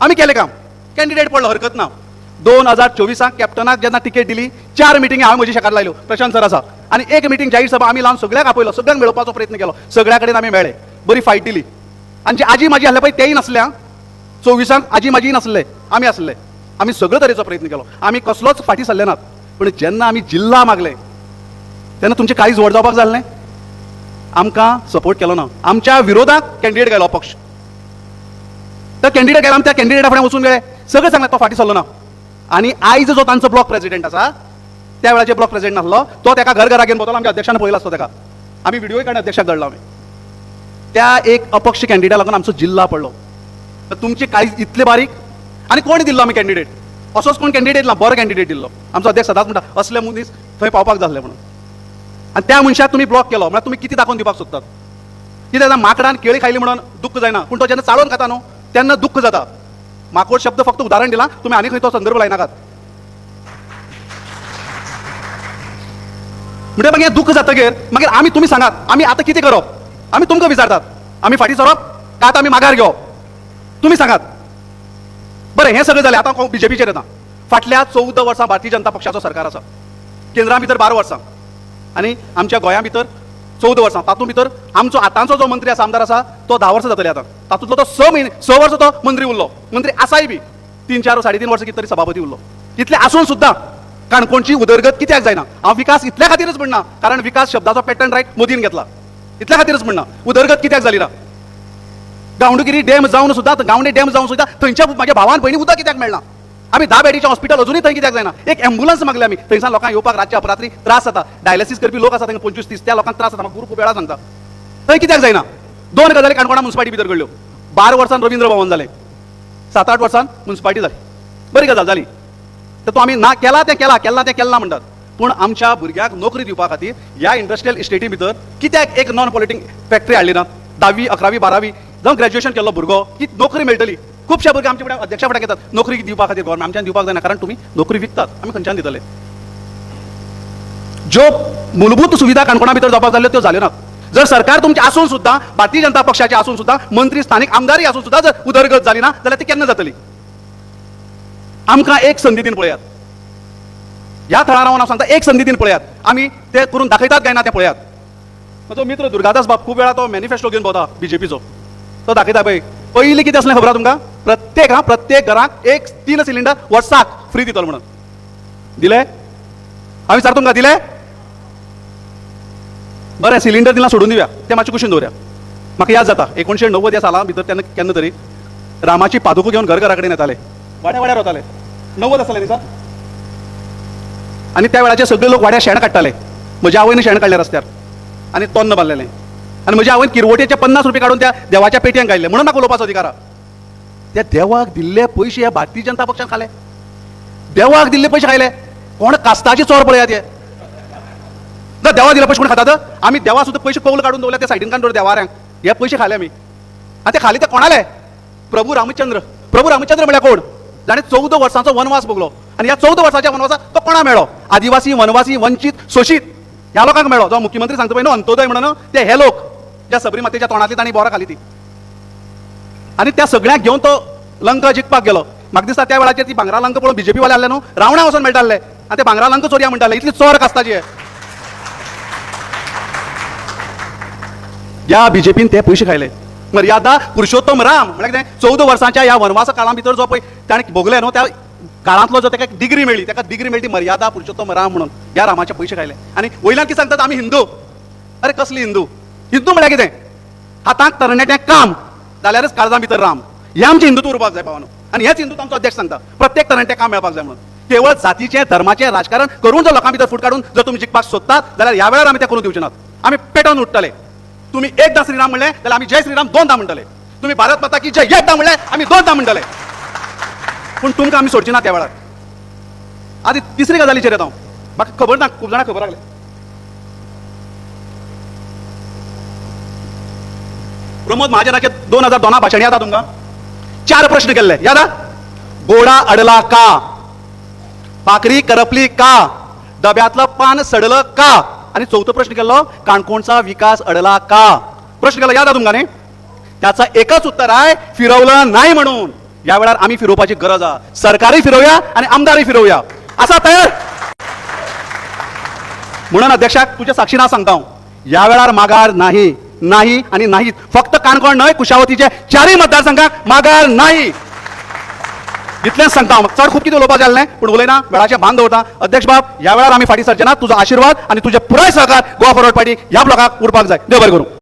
आम्ही केले काम. कॅन्डिडेट पडलो, हरकत ना. 2024 कॅप्टनाक जेन्ना तिकेट दिली 4 मिटिंगी हांवें म्हजी शेकार लायल्यो प्रशांत सर आसा आनी 1 मिटींग जाहीर सभा आमी लावन सगळ्याक आपयलो, सगळ्यांक मेळोवपाचो प्रयत्न केलो, सगळ्या कडेन आमी मेळ्ळे, बरी फायट दिली. आनी जे आजी म्हाजी आहले पळय तेय नासले. 24 आजी म्हाजी नासले, आमी आसले. आमी सगळे तरेचो प्रयत्न केलो, आमी कसलोच फाटी सरले नात. पूण जेन्ना आमी जिल्ला मागले तेन्ना तुमचें काळीज व्हड जावपाक जालें. आमकां सपोर्ट केलो ना. आमच्या विरोधाक कॅन्डिडेट गेलो पक्ष. तो कॅन्डिडेट गेला, आमी त्या कॅन्डिडेटा फुडें वचून गेले, सगळे सांगले तो फाटी सरलो ना. आनी आयज जो तांचो ब्लॉक प्रेसिडेंट आसा, त्या वेळाचेर ब्लॉक प्रेसिडेंट नासलो तो, ताका घर घरा घेवन वतलो. आमच्या अध्यक्षान पळयलो आसतो ताका, आमी व्हिडिओय काडून अध्यक्षाक धाडलो आमी. त्या एक अपक्ष कॅन्डिडेटा लागून आमचो जिल्ला पडलो. तुमची काळीज इतले बारीक. आनी कोण दिल्लो आमी कॅन्डिडेट? असोच कोण कॅन्डिडेट ना, बरो कॅन्डिडेट दिल्लो. आमचो अध्यक्ष सदांच म्हणटा असले मनीस थंय पावपाक जाल्ले म्हणून. आनी त्या मनशाक तुमी ब्लॉक केलो म्हळ्यार तुमी कितें दाखोवन दिवपाक सोदतात? कितें जाता, माकडान केळी खायली म्हणून दुख्ख जायना, पूण तो जेन्ना चाळोवन खाता न्हू तेन्ना दुख्ख जाता. माकोड शब्द फक्त उदाहरण दिलां, तुमी आनी खंय तो संदर्भ लायनाकात. म्हणजे मागीर दुख्ख जातकीर मागीर आमी, तुमी सांगात आमी आतां कितें करप? आमी तुमकां विचारतात, आमी फाटीं सरप काय आतां आमी माघार घेवप? तुमी सांगात. बरें, हें सगळें जालें. आतां हांव बीजेपीचेर येता. फाटल्या 14 वर्सां भारतीय जनता पक्षाचो सरकार आसा. केंद्रा भितर 12 वर्सां आनी आमच्या गोंया भितर 14 वर्सां. तातूंत भितर आमचो आतांचो जो मंत्री आसा, आमदार आसा, तो 10 वर्सां जातली आतां. तातूंतलो तो 6 वर्सां तो मंत्री उरलो. मंत्री आसाय बी 3-4 3.5 वर्सां कितें तरी सभापती उरलो. इतले आसून सुद्दां काणकोणची उदरगत कित्याक जायना? हांव विकास इतल्या खातीरच म्हणना कारण विकास शब्दाचो पॅटर्न रायट मोदीन घेतला. इतल्या खातीरच म्हणना. उदरगत कित्याक जाली ना? गावडोंगरी डॅम जावन सुद्दां, गावडे डॅम जावन सुद्दां थंयच्या म्हाज्या भावान भयणी उदक कित्याक मेळना? आमी 10 बेडीचें हॉस्पिटल अजुनूय थंय कित्याक जायना? एक एम्ब्युलन्स मागले आमी. थंयसान लोकांक येवपाक रातच्या अपरात्री त्रास जाता. डायलिसीस करपी लोक आसा, तांकां 25-30 त्या लोकांक त्रास जाता. म्हाका गुरू खूब वेळा सांगता. थंय कित्याक जायना? 2 गजाली काणकोणा म्युनिसिपालिटी भितर घडल्यो. 12 वर्सान रवींद्र भवन जालें, 7-8 वर्सान म्युनिसिपालिटी जाली. बरी गजाल जाली. तर तो आमी ना केला तें केला, केला तें केला म्हणटात. पूण आमच्या भुरग्याक नोकरी दिवपा खातीर ह्या इंडस्ट्रियल इस्टेटी भितर कित्याक एक नॉन पॉलिटिंग फॅक्टरी हाडली ना? 10वी 11वी 12वी जावं ग्रॅज्युएशन केल्लो भुरगो की नोकरी मेळटली? खुबशे भुरगे आमचे फुडें अध्यक्षा फुडें येतात, नोकरी दिवपा खातीर गोवोरमेंट आमच्यान दिवपाक जायना कारण तुमी नोकरी विकतात. आमी खंयच्यान दितले? ज्यो मूलभूत सुविधा काणकोणा भितर जावपाक जाल्यो त्यो जाल्यो नात. जर सरकार तुमचे आसून सुद्दां, भारतीय जनता पक्षाचे आसून सुद्दां, मंत्री स्थानीक आमदारी आसून सुद्दां जर उदरगत जाली ना जाल्यार ती केन्ना जातली? आमकां एक संदी दिन पळयात. ह्या थळार रावन हांव सांगता, एक संदी दिन पळयात. आमी ते करून दाखयतात काय ना तें पळयात. म्हजो मित्र दुर्गादास बाब खूब वेळा तो मॅनिफेस्टो घेवन भोंवता बीजेपीचो. तो दाखयता पळय. पयलीं कितें आसलें खबर आहा तुमकां? प्रत्येक घराक 3 सिलिंडर वर्साक फ्री दितलो म्हणून. दिले? हांव विचारता तुमकां, दिले? बरें, सिलिंडर दिला सोडून दिवया, तें मातशें कुशीन दवरया. म्हाका याद जाता 1990 ह्या साला भितर तेन्ना केन्ना तरी रामाची पादुका घेवन घरा कडेन येताले, वाड्यार वताले. 90 आसताले न्ही सर? आनी त्या वेळाचेर सगळे लोक वाड्यार शेण काडटाले. म्हज्या आवयन शेण काडलें रस्त्यार आनी तोन्न बांदलेलें. आनी म्हज्या आवयन किरवटेचे 50 रुपया काडून त्या देवाच्या पेटयेंत घातले. म्हणून म्हाका उलोवपाचो अधिकार आहा. त्या देवाक दिल्ले पयशे ह्या भारतीय जनता पक्षान खाले. देवाक दिल्ले पयशे खायले. कोण कास्ताची चोर पळयात हे. देवा दिले पयशे कोण खातात? आमी देवा सुद्दां पयशे कौल काडून दवरले, ते सायडीन काडून देवाऱ्यांक. हे पयशे खाले आमी. आनी ते खाली ते कोणाले? प्रभू रामचंद्र. प्रभू रामचंद्र म्हळ्यार कोण? जाणें 14 वर्सांचो वनवास भोगलो. आनी ह्या 14 वर्साच्या वनवासाक तो कोणा मेळ्ळो? आदिवासी, वनवासी, वंचीत, शोशीत ह्या लोकांक मेळ्ळो. जो मुख्यमंत्री सांगता पळय न्हू अंत्योदय म्हणून, ते हे लोक ज्या सबरी मातेच्या तोंडांतली तांणी बोरां खाली ती. आनी त्या सगळ्यांक घेवन तो लंका जिखपाक गेलो. म्हाका दिसता त्या वेळाचेर ती भांगरा लंका पळोवन बीजेपी वाले आसले न्हू, रावण्या वचून मेळटाले आनी ते भांगरा लंका चोरया म्हणटाले. इतली चोर कास्ताची आहे. ह्या बीजेपीन ते पयशे खायले. मर्यादा पुरुषोत्तम राम म्हळ्यार कितें? 14 वर्सांच्या ह्या वनवासा काळा भितर जो पळय ताणें भोगले न्हू, त्या काळांतलो जो ताका डिग्री मेळ्ळी, ताका डिग्री मेळ्ळी पुरुषोत्तम पुरुषोत्तम राम म्हणून. ह्या रामाचे पयशे खायले. आनी वयल्यान कितें सांगतात? आमी हिंदू. अरे कसली हिंदू? हिंदू म्हळ्यार कितें? हातांक तरणाट्याक काम जाल्यारच काळजां भितर राम. हें आमचें हिंदुत्व उरपाक जाय भावानो. आनी हेच हिंदूत्व आमचो अध्यक्ष सांगता. प्रत्येक तरणाट्याक काम मेळपाक जाय म्हणून. केवळ जातीचें धर्माचें राजकारण करून जर लोकां भितर फूट काडून जर तुमी जिखपाक सोदतात जाल्यार ह्या वेळार आमी तें करूं दिवचे नात. आमी पेटोवन उठतले. तुम्ही एकदा श्रीराम म्हणले जाल्यार आमी जय श्रीराम 2दा म्हणटले. तुम्ही भारत माता की जय एकदा म्हणले आमी 2दा म्हणटले. पूण तुमकां आमी सोडची ना त्या वेळार. आदी तिसरी गजालीचेर येता. म्हाका खबर ना, खूब जाणांक खबर आसले. प्रमोद महाजनाचे 2002 भाशण याद तुमकां? 4 प्रश्न केल्ले, याद? घोडा अडला का? भाकरी करपली का? डब्यातलं पान सडलं का? आणि 4थो प्रश्न केलो, काणकोणचा विकास अडला का? प्रश्न केला, याद तुमकां न्ही? त्याचा एकच उत्तर आहे, फिरवलं नाही म्हणून. ह्या वेळार आमी फिरोवपाची गरज आहा. सरकारूय फिरोवया आणि आमदारूय फिरोवया. आसा तयार? म्हणून अध्यक्षाक तुझ्या साक्षीन हांव सांगता, ह्या वेळार माघार नाही, नाही आणि नाहीच. फक्त काणकोण न्हय, कुशावतीचे 4 मतदारसंघाक माघार नाही. इतलेंच सांगता हांव. चड खूब कितें उलोवपाक जालें न्हय, पूण उलयना, वेळाचें भान दवरता. अध्यक्ष बाब, ह्या वेळार आमी फाटीं सरचे नात. तुजो आशिर्वाद आणि तुजे पुराय सहकार गोवा फॉरवर्ड पार्टी ह्या ब्लॉकाक उरपाक जाय. देव बरें करूं.